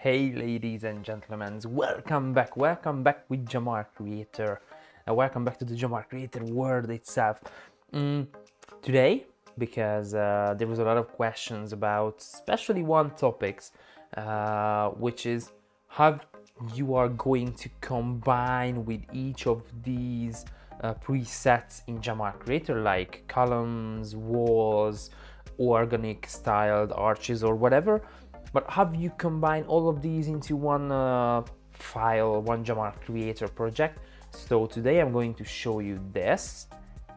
Hey ladies and gentlemen, welcome back with Gemar Creator. Welcome back to the Gemar Creator world itself. Today, because there was a lot of questions about especially one topics, which is how you are going to combine with each of these presets in Gemar Creator, like columns, walls, organic styled arches or whatever. But how you combine all of these into one file, one Gemar Creator project? So today I'm going to show you this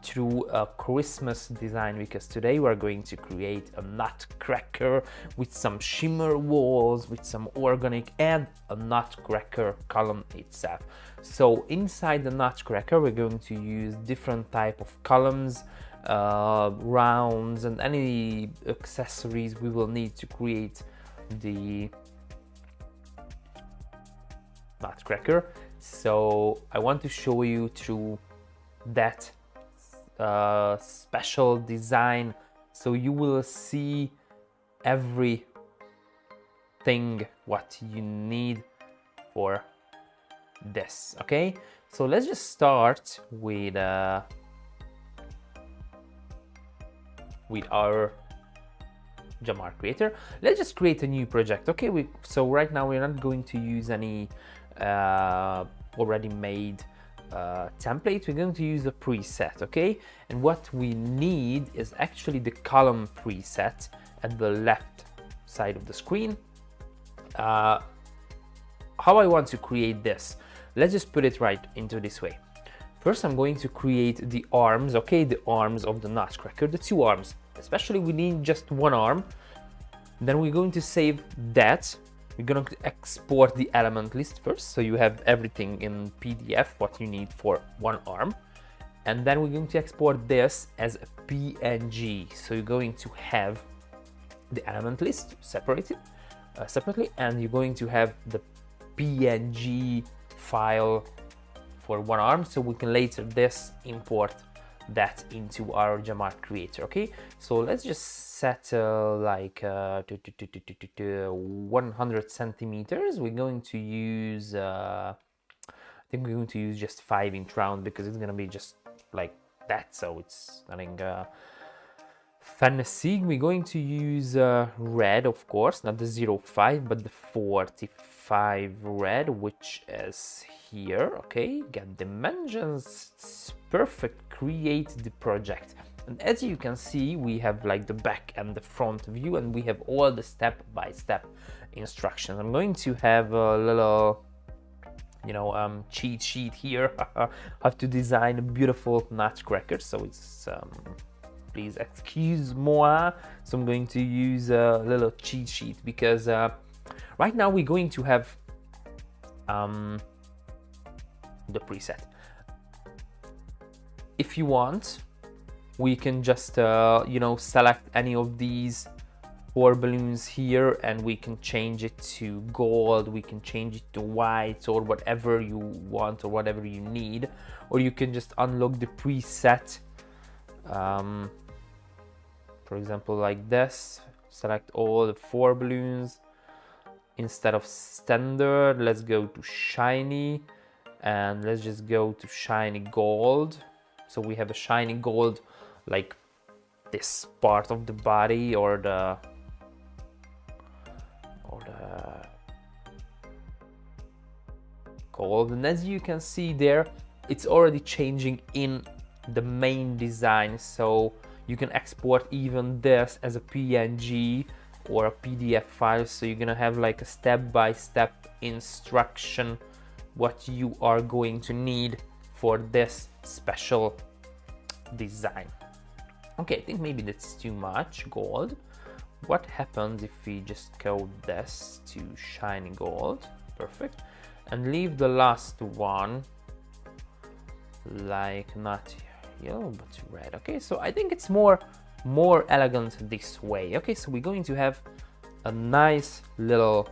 through a Christmas design, because today we're going to create a Nutcracker with some shimmer walls, with some organic, and a Nutcracker column itself. So inside the Nutcracker we're going to use different type of columns, rounds, and any accessories we will need to create the Nutcracker. So I want to show you through that special design, so you will see everything what you need for this. Okay, so let's just start with our Gemar Creator. Let's just create a new project. Okay, so right now we're not going to use any already made template. We're going to use a preset. Okay, and what we need is actually the column preset at the left side of the screen. How I want to create this, let's just put it right into this way. First I'm going to create the arms. Okay, the arms of the Nutcracker, the two arms. Especially we need just one arm. Then we're going to save that. We're going to export the element list first, so you have everything in PDF what you need for one arm. And then we're going to export this as a PNG. So you're going to have the element list separated separately, and you're going to have the PNG file for one arm, so we can later import that into our Gemar Creator. Okay, so let's just set like 100 centimeters. We're going to use I think we're going to use just 5-inch round, because it's gonna be just like that, so it's nothing fancy. We're going to use red, of course, not the 05 but the 45 red, which is here. Okay, get dimensions, it's perfect. Create the project, and as you can see we have like the back and the front view, and we have all the step-by-step instructions. I'm going to have a little cheat sheet here how to design a beautiful Nutcracker, so it's please excuse moi. So I'm going to use a little cheat sheet, because right now we're going to have the preset. If you want, we can just select any of these 4 balloons here, and we can change it to gold, we can change it to white, or whatever you want or whatever you need. Or you can just unlock the preset, for example like this, select all the 4 balloons. Instead of standard, let's go to shiny, and let's just go to shiny gold. So we have a shiny gold like this part of the body, or the gold. And as you can see there, it's already changing in the main design, so you can export even this as a PNG or a PDF file. So you're gonna have like a step-by-step instruction what you are going to need for this special design. Okay, I think maybe that's too much gold. What happens if we just code this to shiny gold? Perfect. And leave the last one like not yellow but red. Okay, so I think it's more elegant this way. Okay, so we're going to have a nice little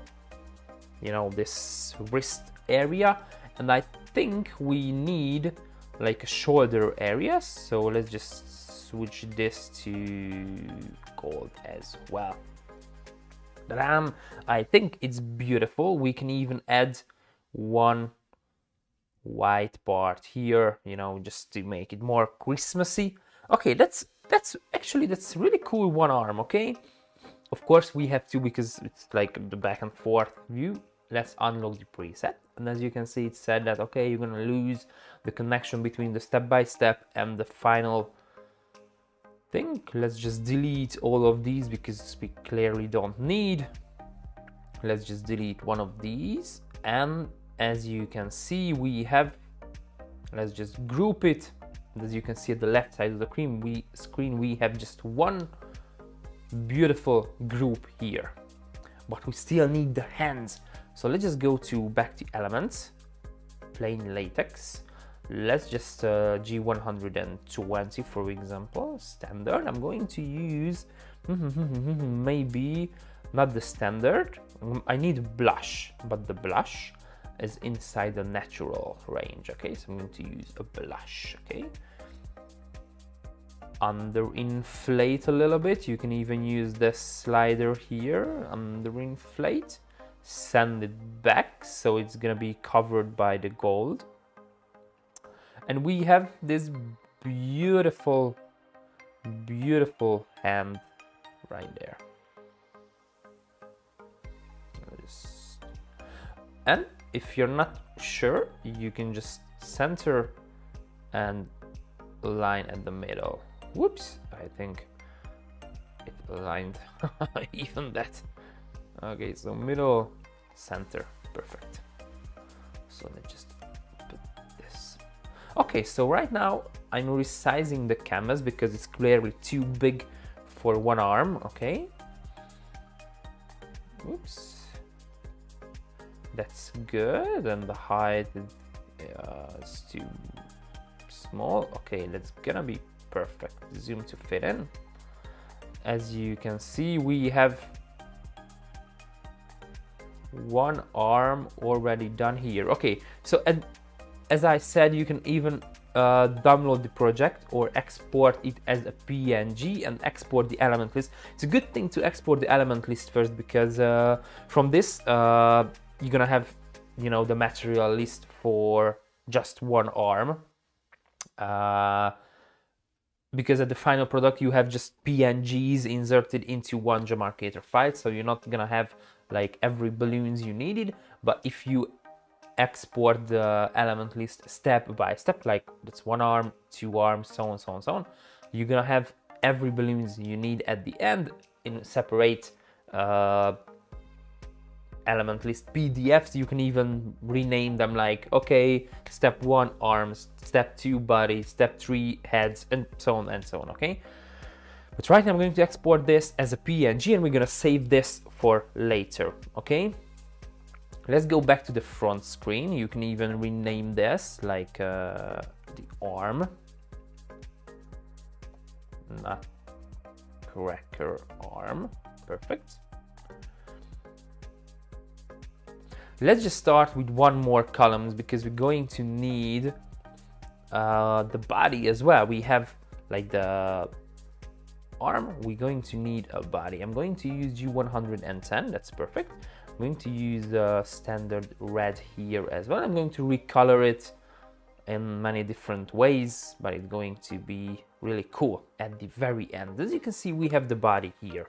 this wrist area, and I think we need like a shoulder area, so let's just switch this to gold as well. Ta-dam! I think it's beautiful. We can even add one white part here, you know, just to make it more Christmassy. Okay, that's really cool one arm, okay? Of course we have to, because it's like the back and forth view. Let's unlock the preset, and as you can see, it said that okay, you're gonna lose the connection between the step-by-step and the final thing. Let's just delete all of these because we clearly don't need. Let's just delete one of these, and as you can see, we have, let's just group it. As you can see at the left side of the screen, we have just one beautiful group here, but we still need the hands. So let's just go to back to elements, plain latex. Let's just G120, for example, standard. I'm going to use maybe not the standard. I need blush, but the blush is inside the natural range. Okay, so I'm going to use a blush. Okay, under inflate a little bit. You can even use this slider here, under inflate, send it back so it's gonna be covered by the gold, and we have this beautiful hand right there. And if you're not sure, you can just center and line at the middle. Whoops, I think it aligned even that. Okay, so middle, center, perfect. So let's just put this. Okay, so right now I'm resizing the canvas because it's clearly too big for one arm. Okay, oops, that's good, and the height is too small. Okay, that's gonna be perfect. Zoom to fit in. As you can see, we have one arm already done here. Okay, so as I said, you can even download the project or export it as a PNG and export the element list. It's a good thing to export the element list first, because from this you're gonna have, you know, the material list for just one arm, because at the final product you have just PNGs inserted into one Gemar Creator file, so you're not gonna have like every balloons you needed. But if you export the element list step by step, like that's one arm, two arms, so on, so on, so on, you're gonna have every balloons you need at the end in separate element list PDFs. You can even rename them, like, okay, step 1 arms, step 2 body, step 3 heads, and so on and so on. Okay, but right now I'm going to export this as a PNG, and we're gonna save this for later. Okay, let's go back to the front screen. You can even rename this like the arm, Nutcracker arm. Perfect. Let's just start with one more columns, because we're going to need the body as well. We have like the arm, we're going to need a body. I'm going to use G110, that's perfect. I'm going to use the standard red here as well. I'm going to recolor it in many different ways, but it's going to be really cool at the very end. As you can see, we have the body here.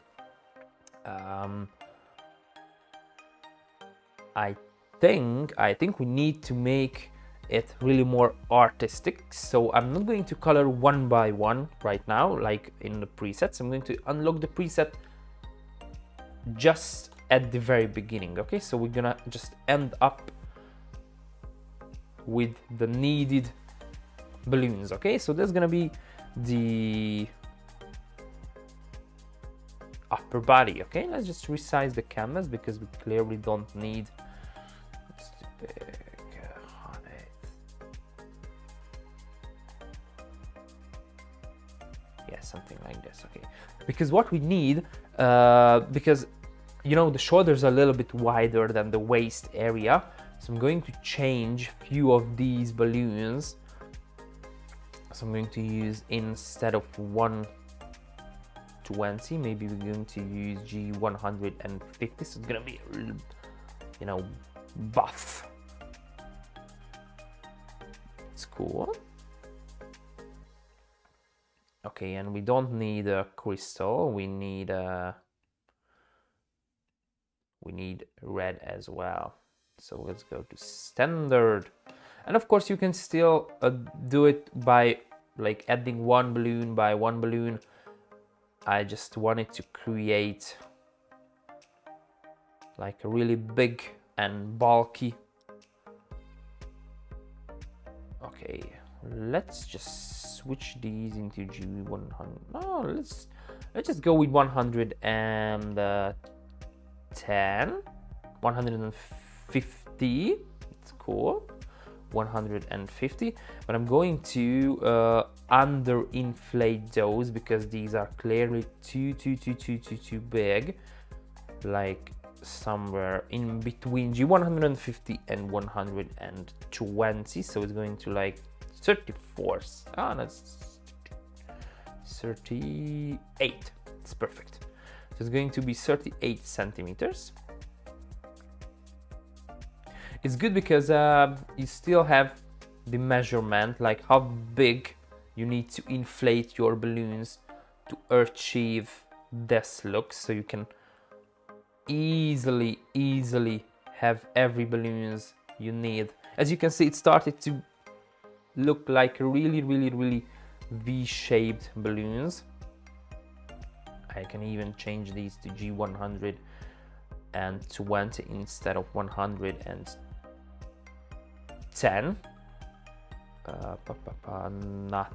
I think we need to make it really more artistic, so I'm not going to color one by one right now like in the presets. I'm going to unlock the preset just at the very beginning. Okay, so we're gonna just end up with the needed balloons. Okay, so there's gonna be the upper body. Okay, let's just resize the canvas because we clearly don't need something like this. Okay, because what we need, because you know the shoulders are a little bit wider than the waist area, so I'm going to change a few of these balloons. So I'm going to use, instead of 1 G20, maybe we're going to use G150, so it's gonna be, you know, buff. It's cool. Okay, and we don't need a crystal, we need red as well. So let's go to standard. And of course you can still do it by like adding one balloon by one balloon. I just wanted to create like a really big and bulky. Okay, let's just switch these into G100. No, let's just go with 110, 150. It's cool. 150, but I'm going to underinflate those because these are clearly too big, like somewhere in between G150 and 120, so it's going to like 34. Ah, that's 38. It's perfect. So it's going to be 38 centimeters. It's good because you still have the measurement, like how big you need to inflate your balloons to achieve this look, so you can easily have every balloons you need. As you can see, it started to look like really V-shaped balloons. I can even change these to G120 instead of 110. Not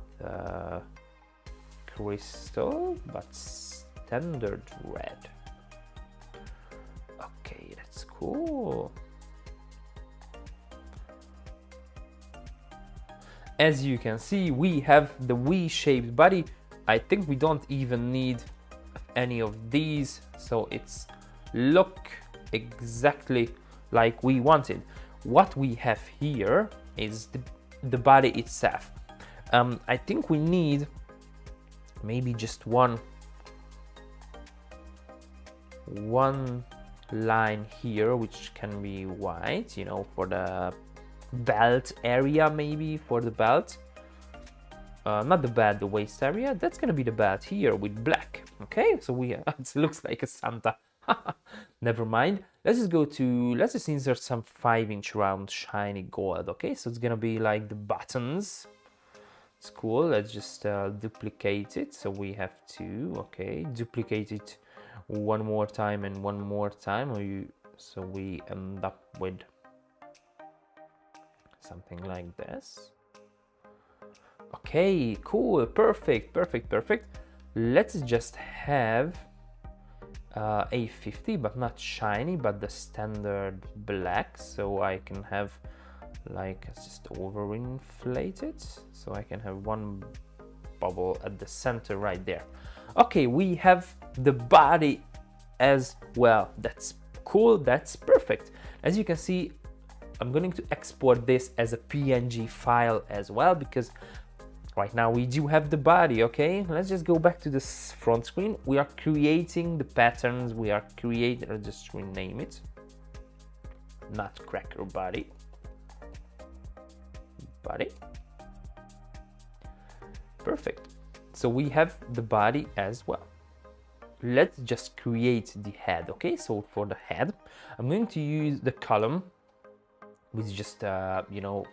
crystal, but standard red. Okay, that's cool. As you can see, we have the V-shaped body. I think we don't even need any of these, so it's look exactly like we wanted. What we have here is the body itself. I think we need maybe just one line here, which can be white, you know, for the belt area, maybe for the belt. Not the belt, the waist area. That's gonna be the belt here with black. Okay, so we it looks like a Santa. Never mind. Let's just insert some 5-inch round shiny gold. Okay, so it's gonna be like the buttons. It's cool. Let's just duplicate it. So we have to, okay, duplicate it one more time and one more time, so we end up with something like this. Okay, cool, perfect. Let's just have a 50, but not shiny, but the standard black, so I can have like, let's just overinflate it, so I can have one bubble at the center right there. Okay, we have the body as well. That's cool, that's perfect. As you can see, I'm going to export this as a PNG file as well, because right now we do have the body. Okay, let's just go back to this front screen. We are creating the patterns. We are creating, I'll just rename it Nutcracker body. Perfect. So we have the body as well. Let's just create the head. Okay, so for the head, I'm going to use the column with just you know,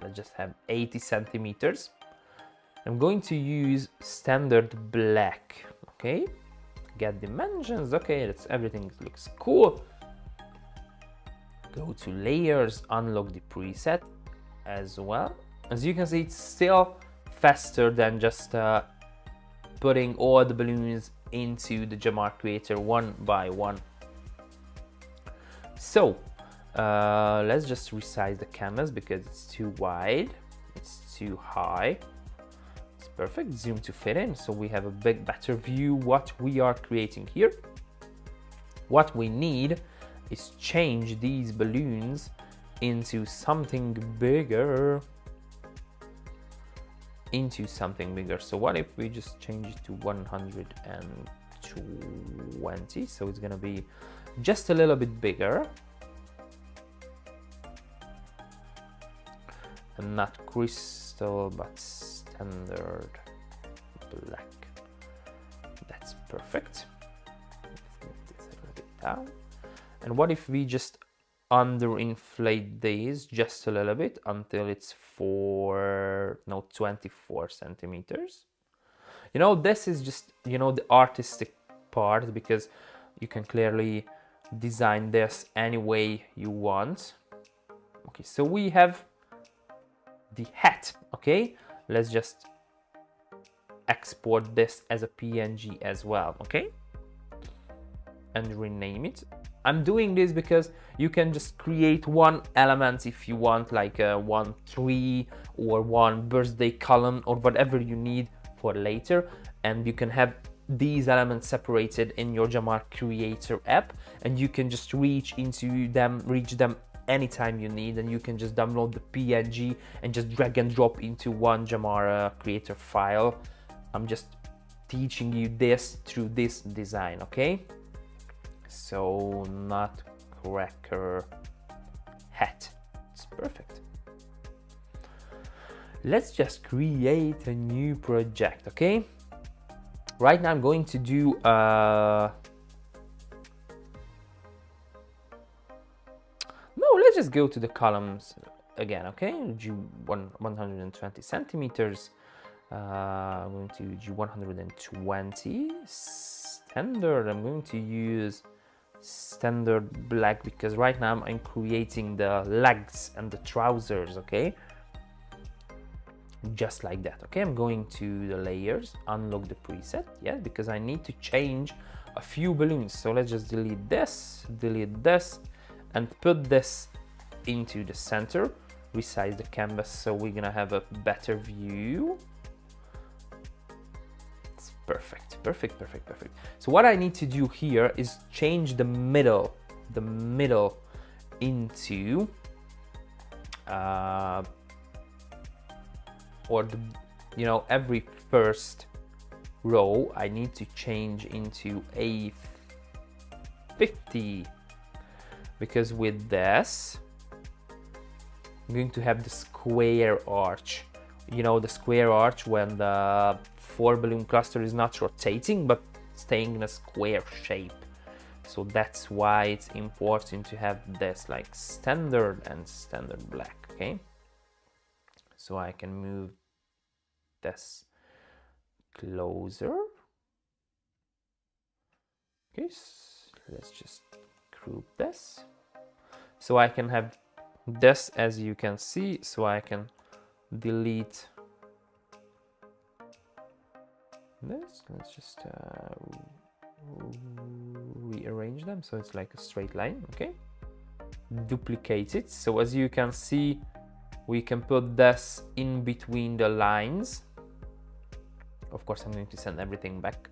let's just have 80 centimeters. I'm going to use standard black. Okay, get dimensions. Okay, that's everything looks cool. Go to layers, unlock the preset as well. As you can see, it's still faster than just putting all the balloons into the Gemar Creator one by one. So let's just resize the canvas because it's too wide, it's too high. It's perfect, zoom to fit in, so we have a better view what we are creating here. What we need is change these balloons into something bigger. into something bigger. So what if we just change it to 120? So it's gonna be just a little bit bigger. And not crystal, but standard black. That's perfect. Let's move this a little bit down. And what if we just underinflate these just a little bit until it's 24 centimeters? You know, this is just, you know, the artistic part, because you can clearly design this any way you want. Okay, so we have the hat. Okay, let's just export this as a PNG as well. Okay, and rename it. I'm doing this because you can just create one element if you want, like one tree or one birthday column or whatever you need for later, and you can have these elements separated in your Gemar Creator app, and you can just reach them anytime you need, and you can just download the PNG and just drag and drop into one Gemar Creator file. I'm just teaching you this through this design. Okay, so Nutcracker hat, it's perfect. Let's just create a new project. Okay, right now I'm going to do let's just go to the columns again. Okay, do 120 centimeters. I'm going to do 120 standard. I'm going to use standard black because right now I'm creating the legs and the trousers. Okay, just like that. Okay, I'm going to the layers, unlock the preset, yeah, because I need to change a few balloons. So let's just delete this, and put this into the center, resize the canvas so we're gonna have a better view. It's perfect. So what I need to do here is change the middle into every first row I need to change into a 50, because with this I'm going to have the square arch. You know, the square arch when the 4 balloon cluster is not rotating but staying in a square shape. So that's why it's important to have this like standard and standard black. Okay, so I can move this closer. Okay, so let's just group this so I can have this, as you can see, so I can delete this. Let's just rearrange them so it's like a straight line. Okay, duplicate it, so as you can see we can put this in between the lines. Of course I'm going to send everything back,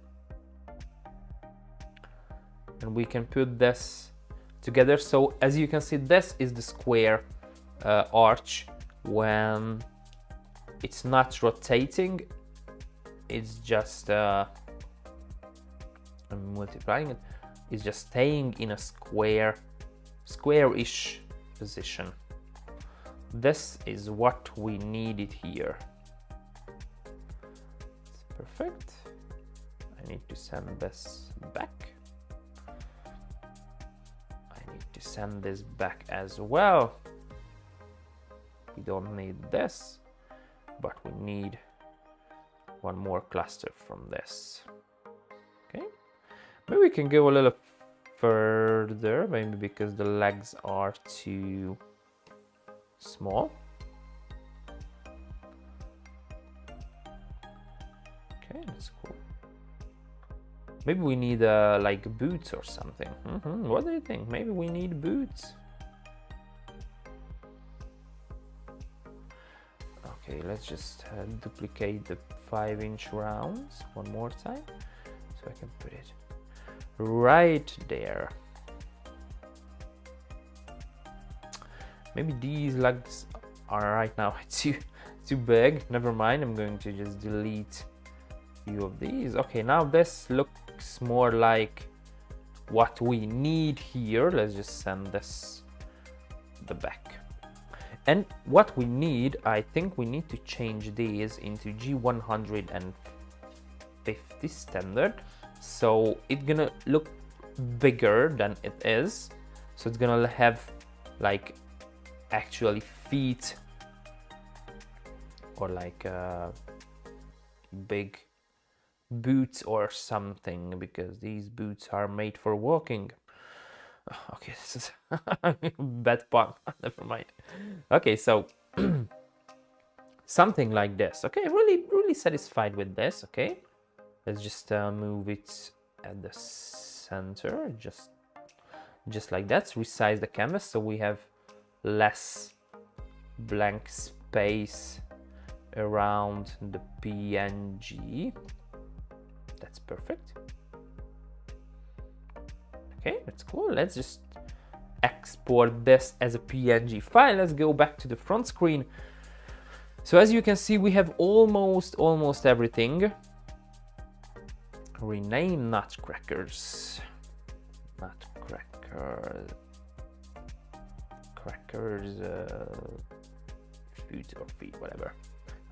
and we can put this together. So as you can see, this is the square arch when it's not rotating, it's just I'm multiplying it, it's just staying in a square-ish position. This is what we needed here. It's perfect. I need to send this back. To send this back as well. We don't need this, but we need one more cluster from this. Okay, maybe we can go a little further, maybe because the legs are too small. Okay, that's cool. Maybe we need like boots or something. What do you think? Maybe we need boots. Okay, let's just duplicate the 5-inch rounds one more time so I can put it right there. Maybe these legs are right now too big. Never mind, I'm going to just delete a few of these. Okay, now this looks more like what we need here. Let's just send this the back. And what we need, I think we need to change these into G150 standard, so it's gonna look bigger than it is. So it's gonna have like actually feet or like big boots or something, because these boots are made for walking. Okay, this is bad pun. Never mind. Okay, so something like this. Okay, really satisfied with this. Okay, let's just move it at the center, just like that. Resize the canvas so we have less blank space around the PNG. That's perfect. Okay, that's cool. Let's just export this as a PNG file. Let's go back to the front screen. So as you can see, we have almost everything. Rename Nutcrackers. Crackers, food or feed, whatever.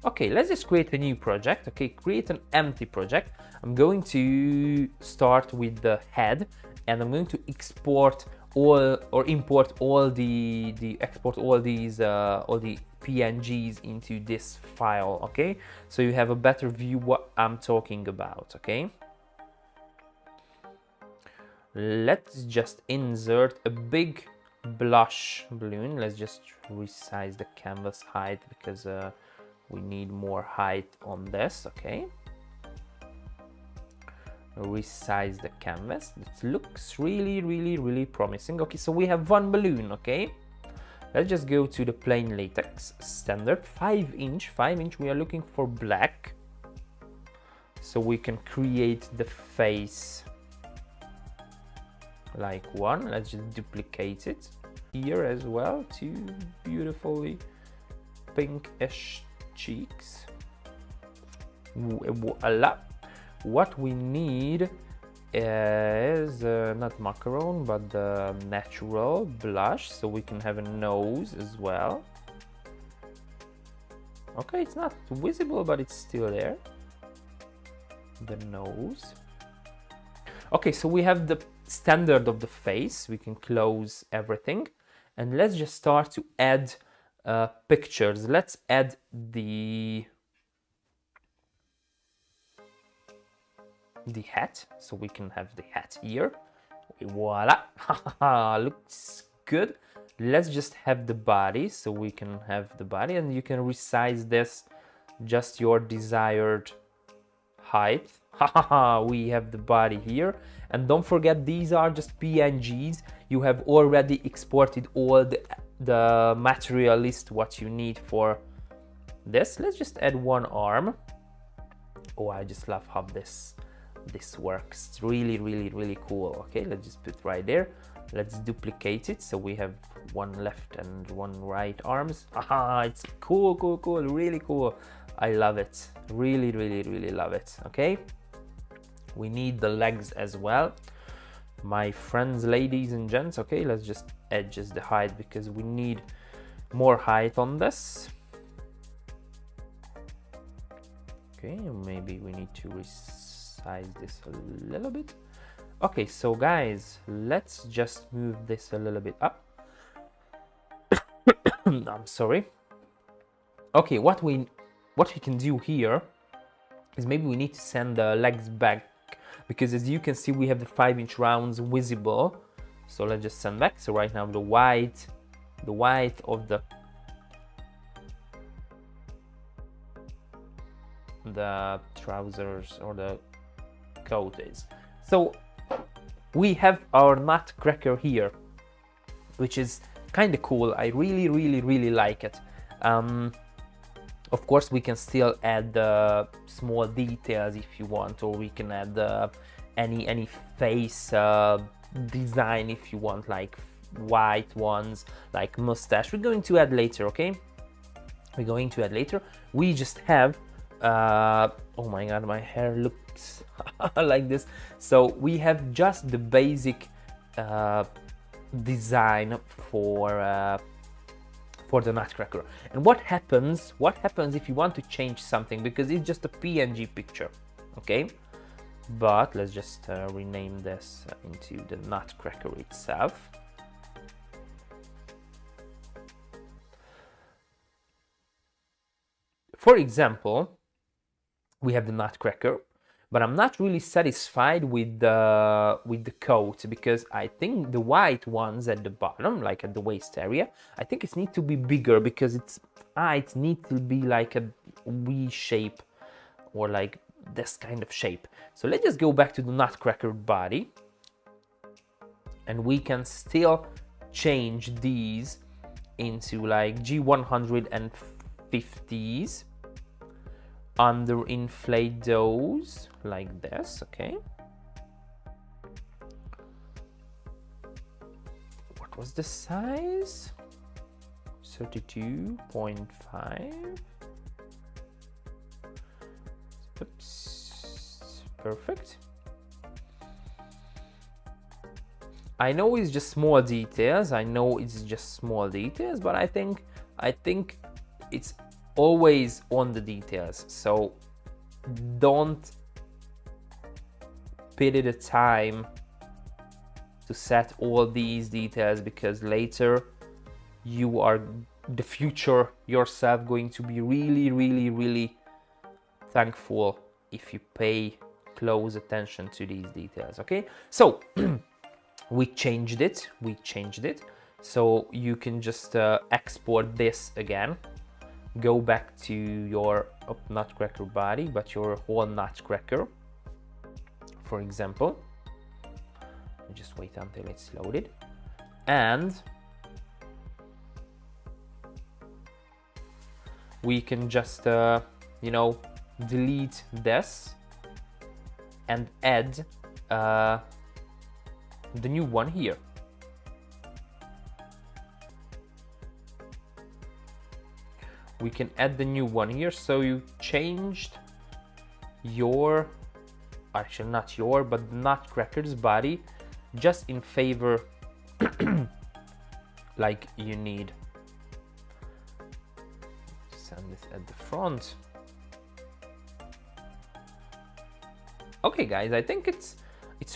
Okay, let's just create a new project. Okay, create an empty project. I'm going to start with the head, and I'm going to export all or import all the PNGs into this file. Okay, so you have a better view what I'm talking about. Okay, let's just insert a big blush balloon. Let's just resize the canvas height because we need more height on this. Okay, resize the canvas. It looks really promising. Okay, so we have one balloon. Okay, let's just go to the plain latex standard 5 inch. We are looking for black so we can create the face like one. Let's just duplicate it here as well. 2 beautifully pinkish cheeks. Voila. What we need is not macaron but the natural blush, so we can have a nose as well. Okay, it's not visible but it's still there, the nose. Okay, so we have the standard of the face. We can close everything and let's just start to add pictures. Let's add the hat, so we can have the hat here. Voila. Looks good. Let's just have the body, so we can have the body, and you can resize this just your desired height. We have the body here, and don't forget these are just PNGs. You have already exported all the material list what you need for this. Let's just add one arm. Oh, I just love how this works. It's really cool. Okay, let's just put right there. Let's duplicate it so we have one left and one right arms. It's cool, really cool. I love it. Really love it. Okay, we need the legs as well, my friends, ladies and gents. Okay, let's just adjust the height because we need more height on this. Okay, maybe we need to resize this a little bit. Okay, so guys, let's just move this a little bit up. I'm sorry. Okay, what we can do here is maybe we need to send the legs back, because as you can see we have the 5-inch rounds visible. So let's just send back. So right now the white of the trousers or the coat is. So we have our Nutcracker here, which is kind of cool. I really like it. Of course, we can still add small details if you want, or we can add any face design if you want, like white ones, like mustache. We're going to add later, okay? we're going to add later. We just have oh my god, my hair looks like this. So we have just the basic design for the Nutcracker. And what happens if you want to change something, because it's just a PNG picture, okay? But let's just rename this into the Nutcracker itself. For example, we have the Nutcracker, but I'm not really satisfied with the coat, because I think the white ones at the bottom, like at the waist area, I think it needs to be bigger, because it needs to be like a V shape, or like this kind of shape. So let's just go back to the Nutcracker body, and we can still change these into like G150s. Under inflate those like this, okay? What was the size? 32.5. Oops, perfect. I know it's just small details. But I think it's always on the details. So don't pity the time to set all these details, because later you are the future yourself going to be really thankful if you pay close attention to these details, okay? So we changed it. So you can just export this again. Go back to your Nutcracker body, but your whole Nutcracker, for example. Just wait until it's loaded. And we can just, you know, delete this and add the new one here. We can add the new one here. So you changed your, actually not your, but Nutcracker's body just in favor like you need. Send this at the front. Okay guys, I think it's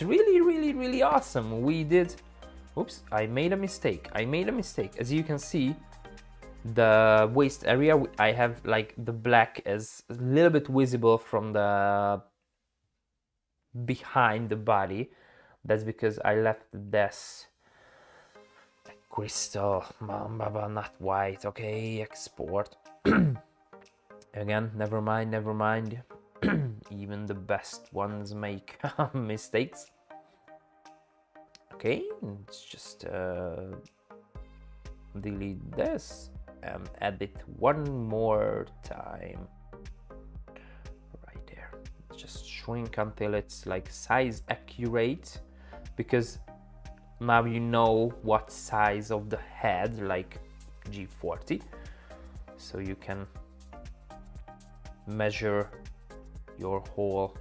really awesome. We did, oops, I made a mistake. As you can see, the waist area, I have like the black is a little bit visible from the behind the body. That's because I left this crystal, not white. Okay, export. Again, never mind. Even the best ones make mistakes. Okay, let's just delete this and add it one more time. Right there. Just shrink until it's like size accurate, because now you know what size of the head, like G40, so you can measure your whole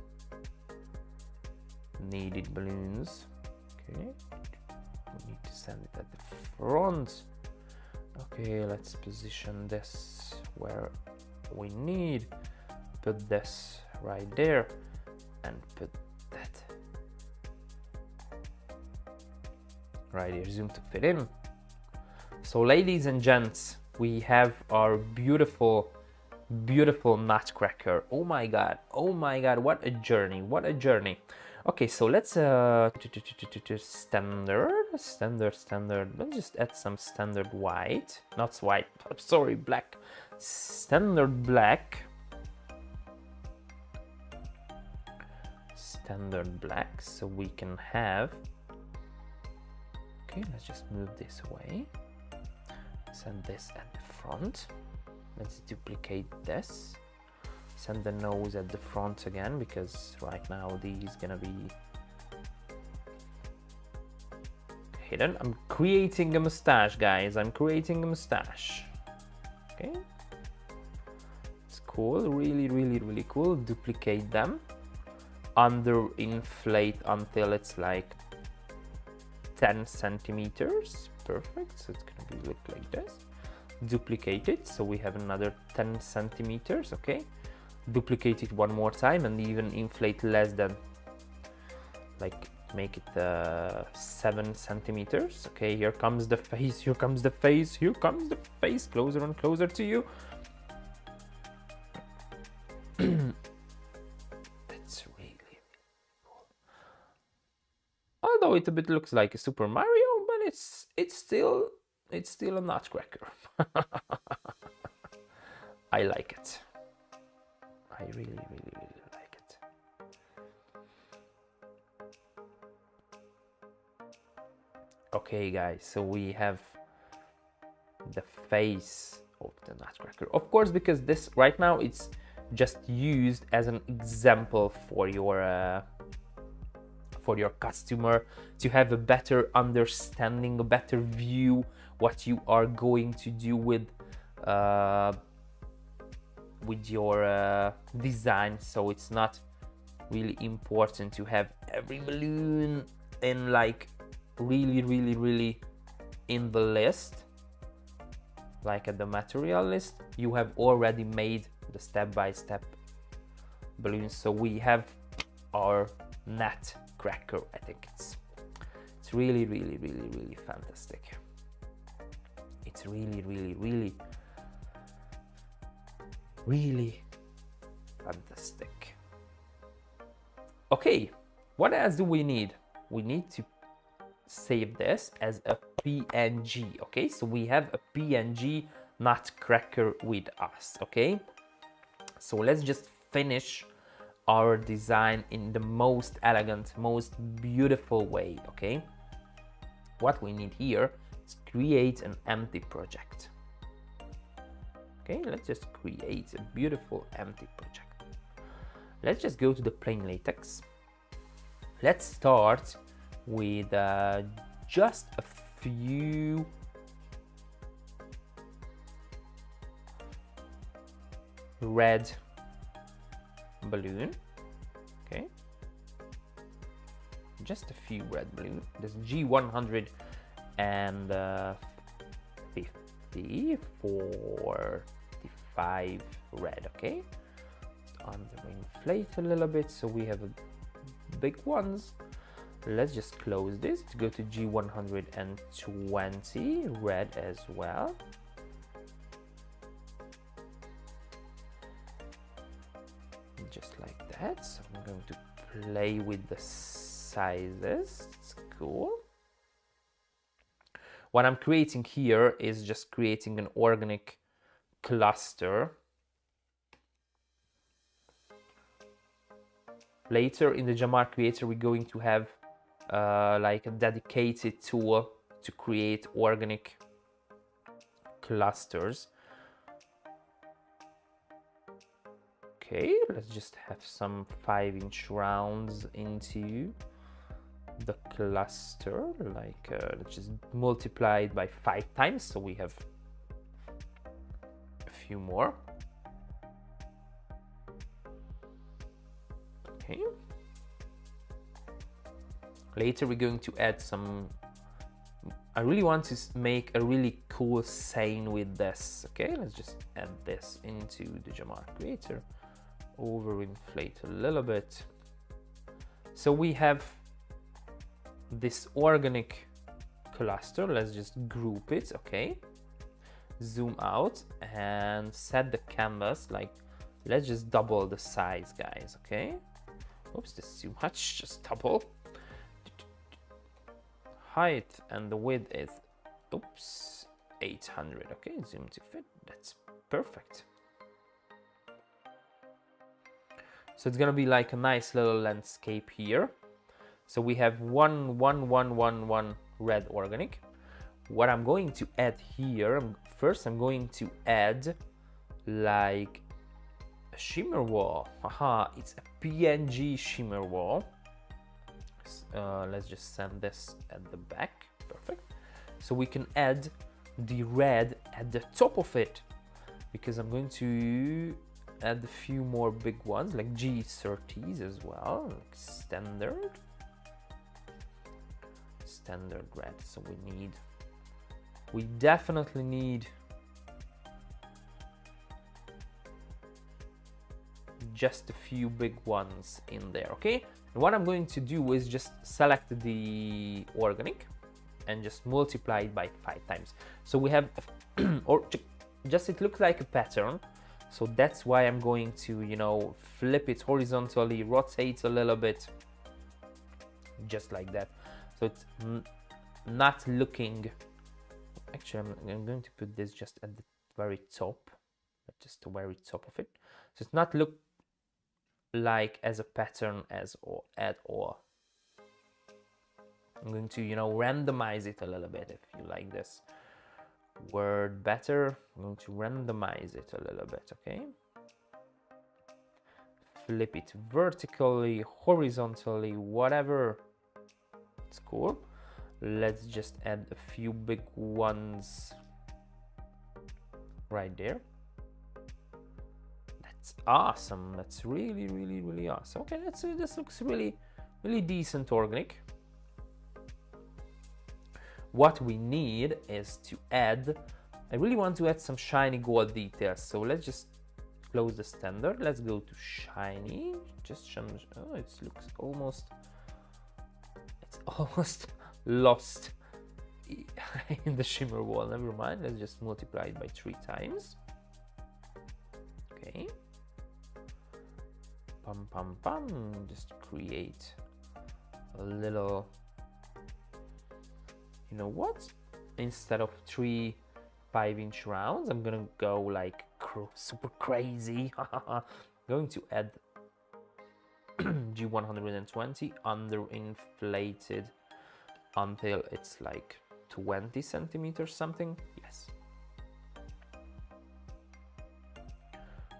needed balloons. Okay, we need to send it at the front. Okay, let's position this where we need. Put this right there and put that right here, zoom to fit in. So ladies and gents, we have our beautiful Nutcracker. Oh my god, what a journey. Okay, so let's standard. Let's just add some standard white, not white, sorry, black. Standard black, so we can have, okay, let's just move this away, send this at the front. Let's duplicate this, send the nose at the front again, because right now these gonna be hidden. I'm creating a mustache, guys. Okay, cool, really cool. Duplicate them, under inflate until it's like 10 centimeters. Perfect. So it's gonna be look like this. Duplicate it, so we have another 10 centimeters. Okay, duplicate it one more time and even inflate less than, like, make it 7 centimeters. Okay, here comes the face, here comes the face, here comes the face, closer and closer to you. That's really cool. Although it a bit looks like a Super Mario, but it's still a Nutcracker. I like it. I really like it. Okay guys, so we have the face of the Nutcracker. Of course, because this right now it's just used as an example for your customer to have a better understanding, a better view what you are going to do with your design. So it's not really important to have every balloon in like really in the list, like at the material list. You have already made the step-by-step balloons. So we have our Nutcracker. I think it's really fantastic. It's really fantastic. Okay, what else do we need? We need to save this as a PNG. Okay, so we have a PNG Nutcracker with us. Okay, so let's just finish our design in the most elegant, most beautiful way. Okay, what we need here is create an empty project. Okay, let's just create a beautiful empty project. Let's just go to the plain latex. Let's start with just a few red balloon. Okay, just a few red balloon. This G150 45 red. Okay, inflate a little bit so we have big ones. Let's just close this to go to G120 red as well. Just like that. So I'm going to play with the sizes. It's cool. What I'm creating here is just creating an organic cluster. Later in the Gemar Creator, we're going to have like a dedicated tool to create organic clusters. Okay, let's just have some 5-inch rounds into the cluster, like let's just multiply it by 5 times, so we have a few more. Okay. Later we're going to add some, I really want to make a really cool saying with this. Okay, let's just add this into the Gemar Creator. Overinflate a little bit. So we have this organic cluster. Let's just group it. Okay, zoom out and set the canvas, like let's just double the size, guys. Okay, oops, this is too much, just double. Height and the width is, oops, 800. Okay, zoom to fit, that's perfect. So it's gonna be like a nice little landscape here. So we have one red organic. What I'm going to add here, first I'm going to add like a shimmer wall. Aha, it's a PNG shimmer wall. Let's just send this at the back. Perfect. So we can add the red at the top of it, because I'm going to add a few more big ones like G30s as well, like standard red. So we definitely need just a few big ones in there. Okay, and what I'm going to do is just select the organic and just multiply it by 5 times. So we have or just it looks like a pattern, so that's why I'm going to, you know, flip it horizontally, rotate a little bit, just like that. So it's not looking, actually I'm going to put this just at the very top, just the very top of it, so it's not look like as a pattern at all. I'm going to, you know, randomize it a little bit. If you like this word better, I'm going to randomize it a little bit. Okay, flip it vertically, horizontally, whatever. It's cool. Let's just add a few big ones right there. That's awesome. That's really, really, really awesome. Okay, this looks really, really decent organic. What we need is to add, I really want to add some shiny gold details. So let's just close the standard. Let's go to shiny. Just change. Oh, it looks almost, it's almost lost in the shimmer wall. Never mind. Let's just multiply it by 3 times. Okay. Pum pum pum. Just create a little. You know what? Instead of 3 5-inch rounds, I'm gonna go like super crazy. Going to add G120 underinflated until it's like 20 centimeters something. Yes.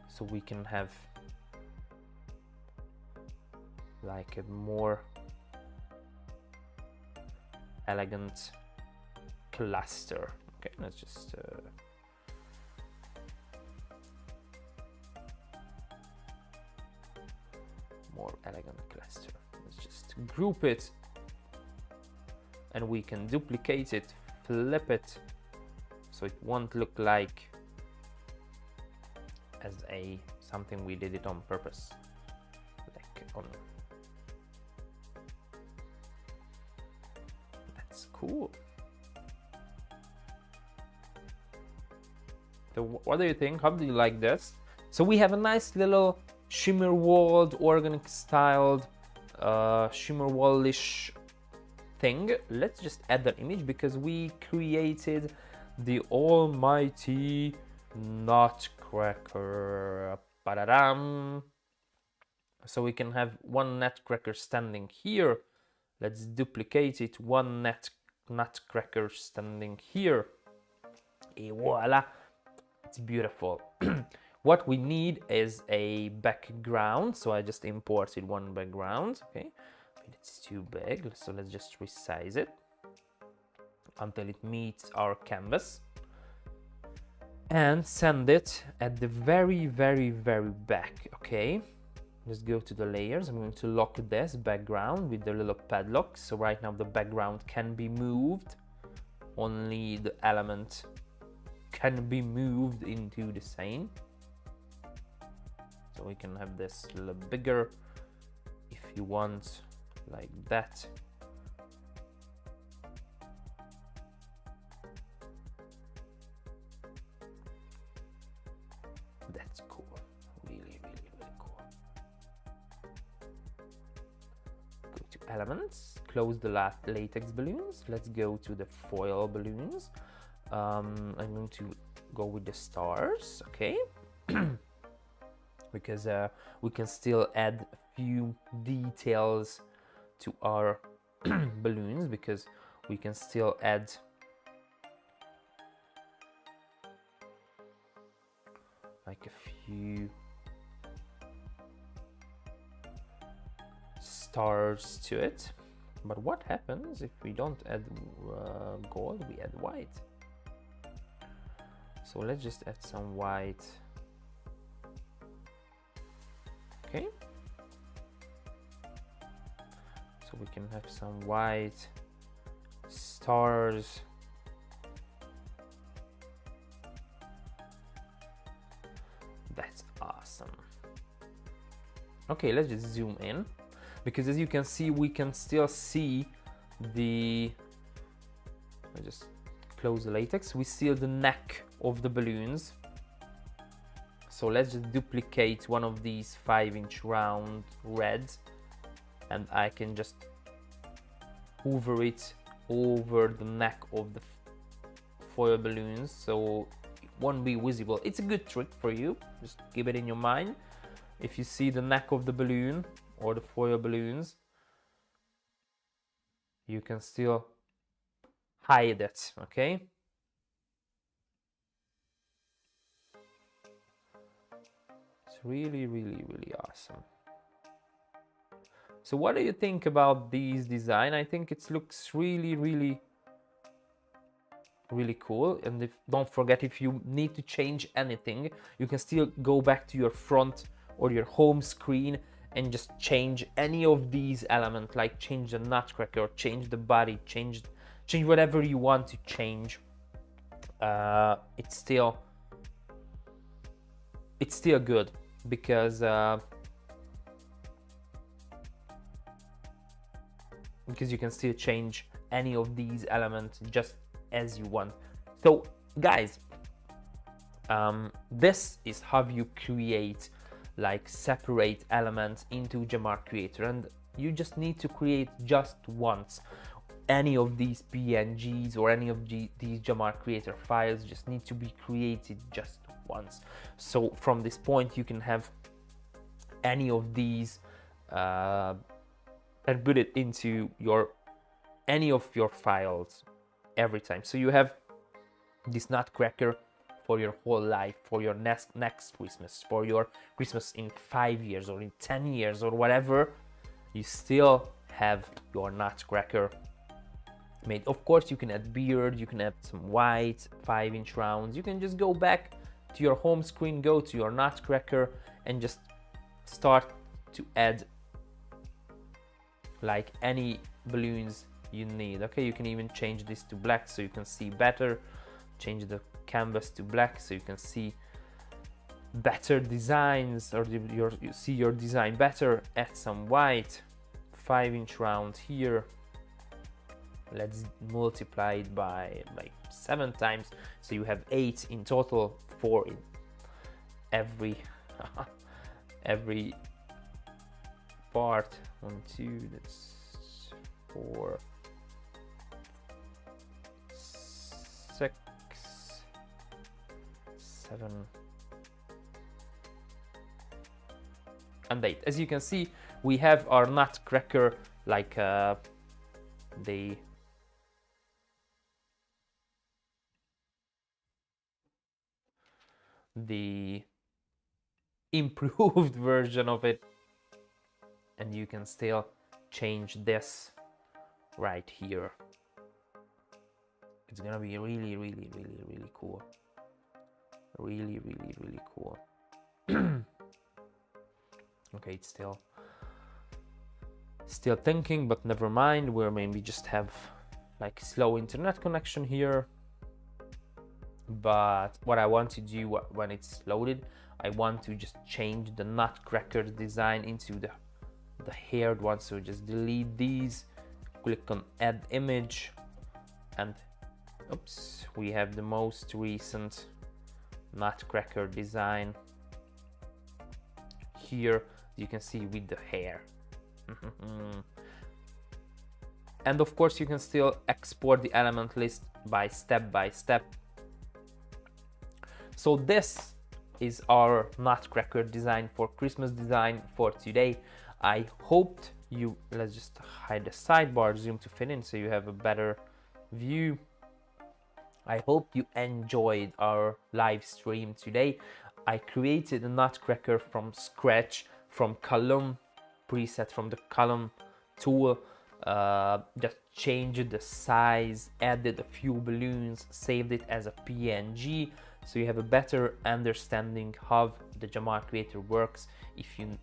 So we can have like a more elegant cluster. Okay, let's just more elegant cluster. Let's just group it, and we can duplicate it, flip it, so it won't look like as a something we did it on purpose, like on. That's cool. So what do you think? How do you like this? So we have a nice little shimmer walled, organic styled, shimmer wallish thing. Let's just add that image because we created the almighty Nutcracker. Ba-da-dam. So we can have one Nutcracker standing here. Let's duplicate it. One Nutcracker standing here. Et voila! It's beautiful. What we need is a background. So I just imported one background. Okay, it's too big. So let's just resize it until it meets our canvas. And send it at the very, very, very back. Okay. Let's go to the layers. I'm going to lock this background with the little padlock. So right now the background can be moved. Only the element can be moved into the scene. So we can have this a little bigger if you want, like that. That's cool. Really, really, really cool. Go to elements, close the latex balloons. Let's go to the foil balloons. I'm going to go with the stars, okay? Because we can still add a few details to our balloons, because we can still add like a few stars to it. But what happens if we don't add gold, we add white? So let's just add some white Okay, so we can have some white stars. That's awesome. Okay, let's just zoom in, because as you can see, we can still see the, I just close the latex, we see the neck of the balloons. So let's just duplicate one of these 5-inch round reds, and I can just hover it over the neck of the foil balloons so it won't be visible. It's a good trick for you, just keep it in your mind. If you see the neck of the balloon or the foil balloons, you can still hide it, okay? It's really, really, really awesome. So what do you think about these design? I think it looks really, really, really cool. And if, don't forget, if you need to change anything, you can still go back to your front or your home screen and just change any of these elements, like change the Nutcracker, change the body, change whatever you want to change. It's still good, because you can still change any of these elements just as you want. So guys, this is how you create like separate elements into Gemar Creator, and you just need to create just once. Any of these PNGs or any of these Gemar Creator files just need to be created just once. So from this point you can have any of these and put it into any of your files every time. So you have this Nutcracker for your whole life, for your next Christmas, for your Christmas in 5 years or in 10 years or whatever, you still have your Nutcracker made. Of course, you can add beard, you can add some white 5-inch rounds. You can just go back to your home screen, go to your Nutcracker, and just start to add like any balloons you need. Okay, you can even change this to black so you can see better. Change the canvas to black so you can see better designs, or you see your design better. Add some white 5-inch round here. Let's multiply it by like 7 times, so you have 8 in total, 4 in every every part. 1, 2, that's 4, 6, 7 and 8. As you can see, we have our Nutcracker like the improved version of it, and you can still change this right here. It's gonna be really, really, really, really cool. Really, really, really cool. Okay, it's still thinking, but never mind. We'll maybe just have like slow internet connection here. But what I want to do when it's loaded, I want to just change the Nutcracker design into the haired one. So just delete these, click on add image, and oops, we have the most recent Nutcracker design here. You can see with the hair. And of course you can still export the element list by step. So this is our Nutcracker design for Christmas design for today. I hoped you, let's just hide the sidebar, zoom to fit in so you have a better view. I hope you enjoyed our live stream today. I created a Nutcracker from scratch, from column preset, from the column tool. Just changed the size, added a few balloons, saved it as a PNG, so you have a better understanding how the Gemar Creator works if you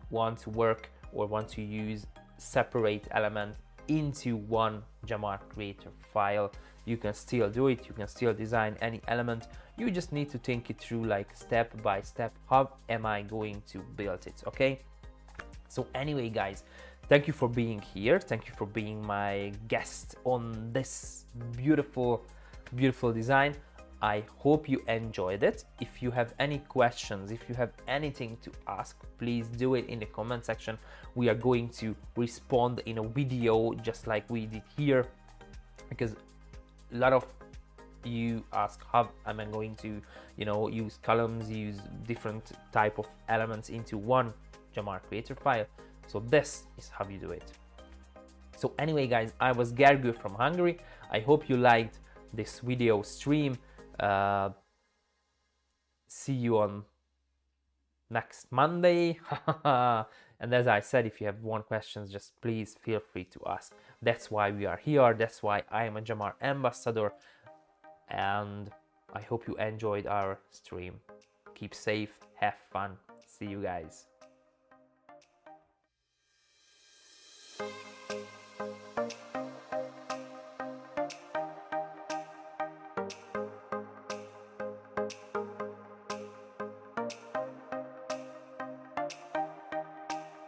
want to work or want to use separate element into one Gemar Creator file, you can still do it. You can still design any element. You just need to think it through, like step by step, how am I going to build it, okay? So anyway guys, thank you for being here, thank you for being my guest on this beautiful design. I hope you enjoyed it. If you have any questions, if you have anything to ask, please do it in the comment section. We are going to respond in a video just like we did here, because a lot of you ask how am I going to, you know, use columns, use different type of elements into one Gemar Creator file. So this is how you do it. So anyway guys, I was Gergo from Hungary. I hope you liked this video stream. See you on next Monday. And as I said, if you have one questions, just please feel free to ask. That's why we are here. That's why I am a Gemar ambassador. And I hope you enjoyed our stream. Keep safe, have fun. See you guys.